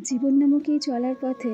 জীবন নামক এই চলার পথে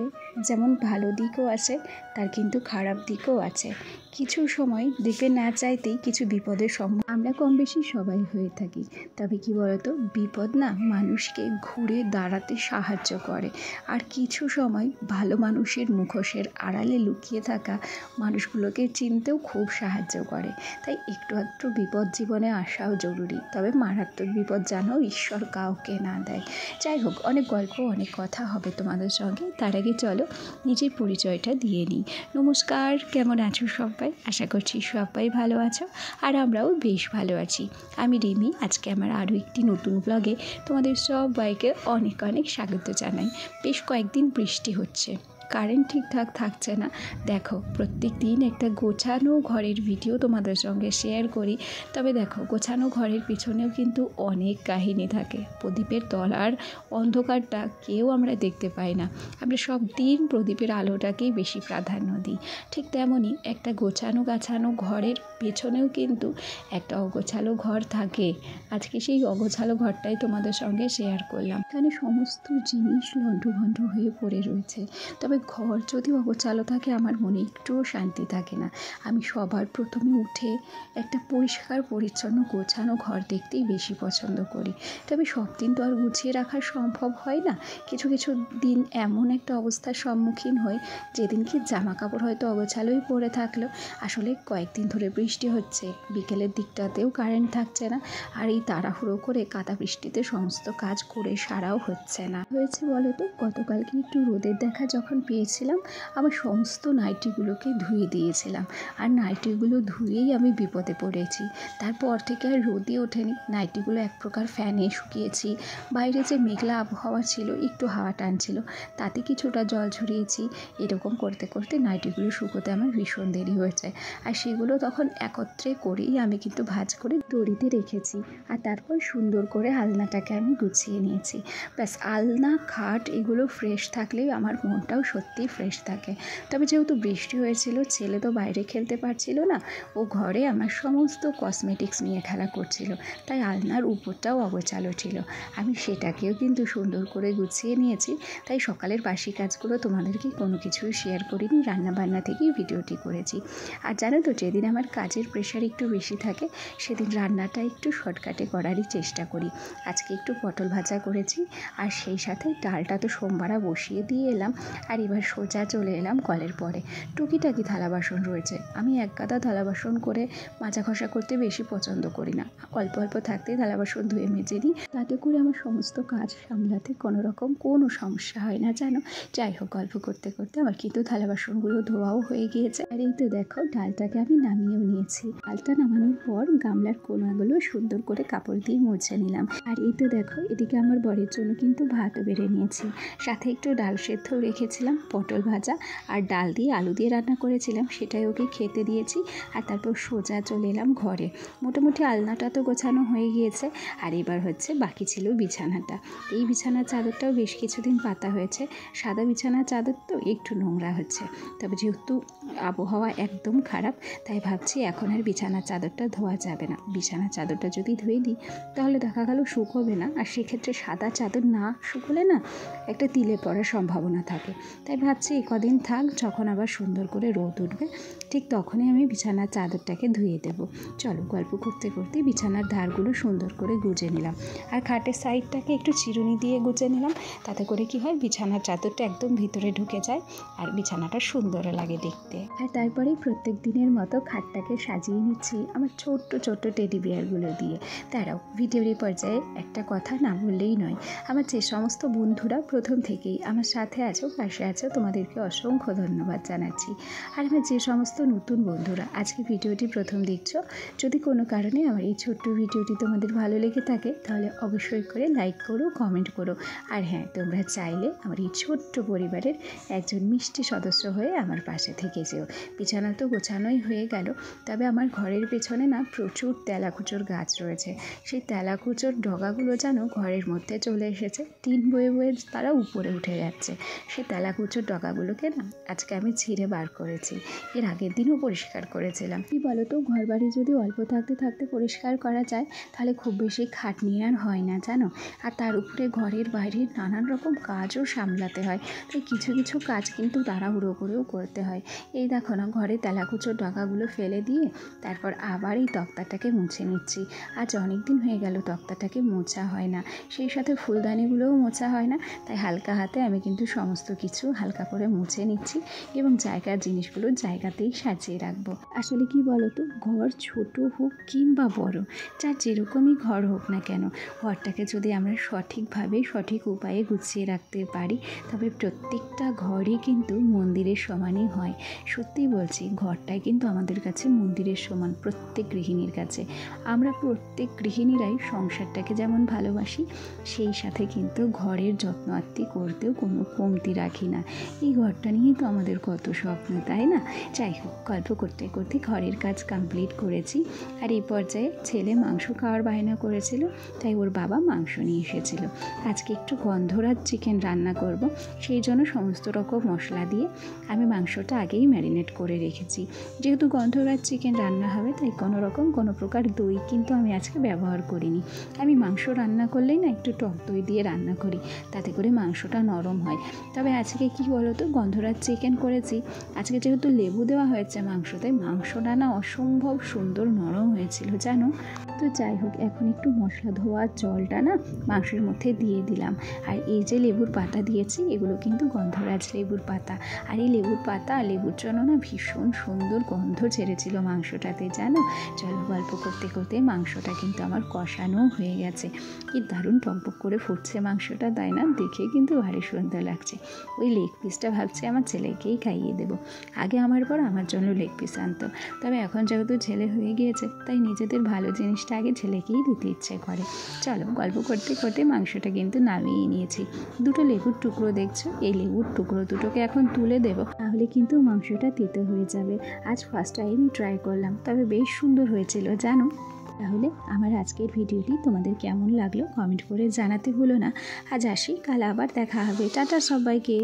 যেমন ভালো দিকও আছে, তার কিন্তু খারাপ দিকও আছে। কিছু সময় দেখবে না চাইতেই কিছু বিপদের সম্মুখীন আমরা কম বেশি সবাই হয়ে থাকি। তবে কি বলতো, বিপদ না মানুষকে ঘুরে দাঁড়াতে সাহায্য করে। আর কিছু সময় ভালো মানুষের মুখোশের আড়ালে লুকিয়ে থাকা মানুষগুলোকে চিনতেও খুব সাহায্য করে। তাই একটু আধটু বিপদ জীবনে আসাও জরুরি, তবে মারাত্মক বিপদ যেন ঈশ্বর কাউকে না দেয়। যাই হোক, অনেক গল্প অনেক কথা হবে তোমাদের সঙ্গে। তার আগে চলো নিজের পরিচয়টা দিয়ে নিই। নমস্কার, কেমন আছো সবাই? আশা করছি সবাই ভালো আছো, আর আমরাও বেশ ভালো আছি। আমি রিমি। আজকে আমার আরও একটি নতুন ব্লগে তোমাদের সবাইকে অনেক অনেক স্বাগত জানাই। বেশ কয়েকদিন বৃষ্টি হচ্ছে, কারেন্ট ঠিকঠাক থাকছে না। দেখো, প্রত্যেক দিন একটা গোছানো ঘরের ভিডিও তোমাদের সঙ্গে শেয়ার করি। তবে দেখো, গোছানো ঘরের পিছনেও কিন্তু অনেক কাহিনী থাকে। প্রদীপের তলার অন্ধকারটা কেউ আমরা দেখতে পাই না। আমরা সব দিন প্রদীপের আলোটাকেই বেশি প্রাধান্য দিই। ঠিক তেমনই একটা গাছানো ঘরের পেছনেও কিন্তু একটা অগোছালো ঘর থাকে। আজকে সেই অগোছালো ঘরটাই তোমাদের সঙ্গে শেয়ার করলাম। এখানে সমস্ত জিনিস লণ্ডভণ্ড হয়ে পড়ে রয়েছে। তবে ঘর যদি অগোছালো থাকে, আমার মনে একটুও শান্তি থাকে না। আমি সবার প্রথমে উঠে একটা পরিষ্কার পরিচ্ছন্ন গোছানো ঘর দেখতেই বেশি পছন্দ করি। তবে সব দিন তো আর গুছিয়ে রাখা সম্ভব হয় না। কিছু কিছু দিন এমন একটা অবস্থার সম্মুখীন হই, যেদিন কি জামা কাপড় হয়তো অগোছালোই পরে থাকলো। আসলে কয়েকদিন ধরে বৃষ্টি হচ্ছে, বিকেলের দিকটাতেও কারেন্ট থাকছে না। আর এই তাড়াহুড়ো করে কাদা বৃষ্টিতে সমস্ত কাজ করে সারাও হচ্ছে না। হয়েছে বলো তো, গতকালকে একটু রোদের দেখা যখন পেয়েছিলাম, আমার সমস্ত নাইটিগুলোকে ধুয়ে দিয়েছিলাম। আর নাইটিগুলো ধুয়েই আমি বিপদে পড়েছি। তারপর থেকে আর রোদই ওঠেনি। নাইটিগুলো এক প্রকার ফ্যানে শুকিয়েছি। বাইরে যে মেঘলা আবহাওয়া ছিল, একটু হাওয়া টানছিল, তাতে কিছুটা জল ঝরিয়েছি। এরকম করতে করতে নাইটিগুলো শুকোতে আমার ভীষণ দেরি হয়েছে। আর সেগুলো তখন একত্রে করেই আমি কিন্তু ভাঁজ করে দড়িতে রেখেছি। আর তারপর সুন্দর করে আলনাটাকে আমি গুছিয়ে নিয়েছি। ব্যাস, আলনা খাট এগুলো ফ্রেশ থাকলেই আমার মনটাও সত্যিই ফ্রেশ থাকে। তবে যেহেতু বৃষ্টি হয়েছিল, ছেলে তো বাইরে খেলতে পারছিল না, ও ঘরে আমার সমস্ত কসমেটিক্স নিয়ে খেলা করছিল। তাই আলনার উপরটাও অগোছালো ছিল। আমি সেটাকেও কিন্তু সুন্দর করে গুছিয়ে নিয়েছি। তাই সকালের বাসি কাজগুলো তোমাদেরকে কোনো কিছুই শেয়ার করিনি, রান্নাবান্না থেকেই ভিডিওটি করেছি। আর জানো তো, যেদিন আমার কাজের প্রেশার একটু বেশি থাকে, সেদিন রান্নাটা একটু শর্টকাটে করারই চেষ্টা করি। আজকে একটু পটল ভাজা করেছি, আর সেই সাথে ডালটা তো সোমবারা বসিয়ে দিয়ে এলাম। আর এবার সোজা চলে এলাম কলের পরে। টুকিটাকি থালা বাসন রয়েছে। আমি এক গাদা থালা বাসন করে মাজা ঘষা করতে বেশি পছন্দ করি না। অল্প অল্প থাকতেই থালা বাসন ধুয়ে মেজে নিই। তাতে করে আমার সমস্ত কাজ সামলাতে কোনো সমস্যা হয় না, জানো। যাই হোক, গল্প করতে করতে আমার কিন্তু থালা বাসনগুলো ধোয়াও হয়ে গিয়েছে। আর এই তো দেখো, ডালটাকে আমি নামিয়েও নিয়েছি। ডালটা নামানোর পর গামলার কোনাগুলো সুন্দর করে কাপড় দিয়ে মুছে নিলাম। আর এই তো দেখো, এদিকে আমার বরের জন্য কিন্তু ভাতও বেড়ে নিয়েছি। সাথে একটু ডাল সেদ্ধ রেখেছিলাম, পটল ভাজা আর ডাল দিয়ে আলু দিয়ে রান্না করেছিলাম, সেটাই ওকে খেতে দিয়েছি। আর তারপর সোজা চলে এলাম ঘরে। মোটামুটি আলনাটা তো গোছানো হয়ে গিয়েছে। আর এবার হচ্ছে বাকি ছিল বিছানাটা। এই বিছানার চাদরটাও বেশ কিছুদিন পাতা হয়েছে। সাদা বিছানার চাদর তো একটু নোংরা হচ্ছে। তবে যেহেতু আবহাওয়া একদম খারাপ, তাই ভাবছি এখন আর বিছানার চাদরটা ধোয়া যাবে না। বিছানার চাদরটা যদি ধুয়ে দিই, তাহলে দেখা গেল শুকোবে না। আর সেক্ষেত্রে সাদা চাদর না শুকোলে না একটা তিলে পড়ার সম্ভাবনা থাকে। তাই ভাবছি কদিন থাক, যখন আবার সুন্দর করে রোদ উঠবে, ঠিক তখনই আমি বিছানার চাদরটাকে ধুয়ে দেব। চলো, গল্প করতে করতে বিছানার ধারগুলো সুন্দর করে গুজে নিলাম। আর খাটের সাইডটাকে একটু চিরুনি দিয়ে গুজে নিলাম। তাতে করে কি হয়, বিছানার চাদরটা একদম ভিতরে ঢুকে যায়, আর বিছানাটা সুন্দর লাগে দেখতে। আর তারপরে প্রত্যেক দিনের মতো খাটটাকে সাজিয়ে নিচ্ছি আমার ছোট্ট ছোট্ট টেডি বিয়ারগুলো দিয়ে। তারাও ভিডিওর এই পর্যায়ে একটা কথা না বললেই নয়, আমার যে সমস্ত বন্ধুরা প্রথম থেকেই আমার সাথে আছো, পাশে আছো, তোমাদেরকে অসংখ্য ধন্যবাদ জানাচ্ছি। আর আমার যে সমস্ত নতুন বন্ধুরা আজকে ভিডিওটি প্রথম দেখছো, যদি কোনো কারণে আমার এই ছোট্ট ভিডিওটি তোমাদের ভালো লেগে থাকে, তাহলে অবশ্যই করে লাইক করো, কমেন্ট করো। আর হ্যাঁ, তোমরা চাইলে আমার এই ছোট্ট পরিবারের একজন মিষ্টি সদস্য হয়ে আমার পাশে থেকে যেও। বিছানা তো গোছানোই হয়ে গেল, তবে আমার ঘরের পেছনে না প্রচুর তেলাকুচোর গাছ রয়েছে। সেই তেলাকুচোর ডগাগুলো যেন ঘরের মধ্যে চলে এসেছে, টিন বয়ে বয়ে তারা উপরে উঠে যাচ্ছে। সেই তেলাকুচোর ডগাগুলোকে না আজকে আমি ছিঁড়ে বার করেছি। এর আগে আগের দিনও পরিষ্কার করেছিলাম। কি বলো তো, ঘর বাড়ি যদি অল্প থাকতে থাকতে পরিষ্কার করা যায় তাহলে খুব বেশি খাটনি আর হয় না জানো। আর তার উপরে ঘরের বাইরের নানান রকম কাজও সামলাতে হয়, তাই কিছু কিছু কাজ কিন্তু তাড়াহুড়ো করেও করতে হয়। এই দেখো না, ঘরে তেলাকুচোর ডগাগুলো ফেলে দিয়ে তারপর আবার এই তক্তাটাকে মুছে নিচ্ছি। আজ অনেক দিন হয়ে গেল তক্তাটাকে মোছা হয় না, সেই সাথে ফুলদানিগুলোও মোছা হয় না, তাই হালকা হাতে আমি কিন্তু সমস্ত কিছু হালকা করে মুছে নিচ্ছি এবং জায়গার জিনিসগুলো জায়গাতেই সাজিয়ে রাখবো। আসলে কি বলো তো, ঘর ছোট হোক কিংবা বড়, যার যেরকমই ঘর হোক না কেন, ঘরটাকে যদি আমরা সঠিকভাবে সঠিক উপায়ে গুছিয়ে রাখতে পারি তবে প্রত্যেকটা ঘরই কিন্তু মন্দিরের সমানই হয়। সত্যি বলছি, ঘরটাই কিন্তু আমাদের কাছে মন্দিরের সমান প্রত্যেক গৃহিণীর কাছে। আমরা প্রত্যেক গৃহিণীরাই সংসারটাকে যেমন ভালোবাসি, সেই সাথে কিন্তু ঘরের যত্ন আত্তি করতেও কোনো কমতি রাখি না। এই ঘরটা নিয়েই তো আমাদের কত স্বপ্ন, তাই না? যাই হোক, গল্প করতে করতে ঘরের কাজ কমপ্লিট করেছি। আর এই পর্যায়ে ছেলে মাংস খাওয়ার বায়না করেছিল, তাই ওর বাবা মাংস নিয়ে এসেছিল। আজকে একটু গন্ধরাজ চিকেন রান্না করব, সেই জন্য সমস্ত রকম মশলা দিয়ে আমি মাংসটা আগেই ম্যারিনেট করে রেখেছি। যেহেতু গন্ধরাজ চিকেন রান্না হবে, তাই কোনো প্রকার দই কিন্তু আমি আজকে ব্যবহার করিনি। আমি মাংস রান্না করলেই না একটু টক দই দিয়ে রান্না করি, তাতে করে মাংসটা নরম হয়। তবে আজকে কি বলো তো, গন্ধরাজ চিকেন করেছি, আজকে যেহেতু লেবু দেওয়া হয়েছে মাংসতে, মাংসটা না অসম্ভব সুন্দর নরম হয়েছিল জানো। তো যাই হোক, এখন একটু মশলা ধোয়ার জলটা না মাংসের মধ্যে দিয়ে দিলাম। আর এই যে লেবুর পাতা দিয়েছি, এগুলো কিন্তু গন্ধরাজ লেবুর পাতা। আর এই লেবুর পাতা লেবুর জন্য না ভীষণ সুন্দর গন্ধ ছেড়েছিল মাংসটাতে জানো। চলো, গল্প করতে করতে মাংসটা কিন্তু আমার কষানো হয়ে গেছে। কি দারুণ টকবক করে ফুটছে মাংসটা, তাই না? দেখে কিন্তু ভারী সুন্দর লাগছে। ওই লেগ পিসটা ভাবছি আমার ছেলেকেই খাইয়ে দেবো। আগে আমার পর আমার জন্য লেগ পিস আনতো, তবে এখন যেহেতু ছেলে হয়ে গিয়েছে, তাই নিজেদের ভালো জিনিসটা আগে ছেলেকেই দিতে ইচ্ছে করে। চলো, গল্প করতে করতে মাংসটা কিন্তু নামিয়ে নিয়েছি। দুটো লেবুর টুকরো দেখছো, এই লেবুর টুকরো দুটোকে এখন তুলে দেবো, তাহলে কিন্তু মাংসটা তেতো হয়ে যাবে। আজ ফার্স্ট টাইমই ট্রাই করলাম, তবে বেশ সুন্দর হয়েছিল জানো। তাহলে আমার আজকের ভিডিওটি তোমাদের কেমন লাগলো কমেন্ট করে জানাতে ভুলো না। আজ আসি, কাল আবার দেখা হবে। টাটা সবাইকে।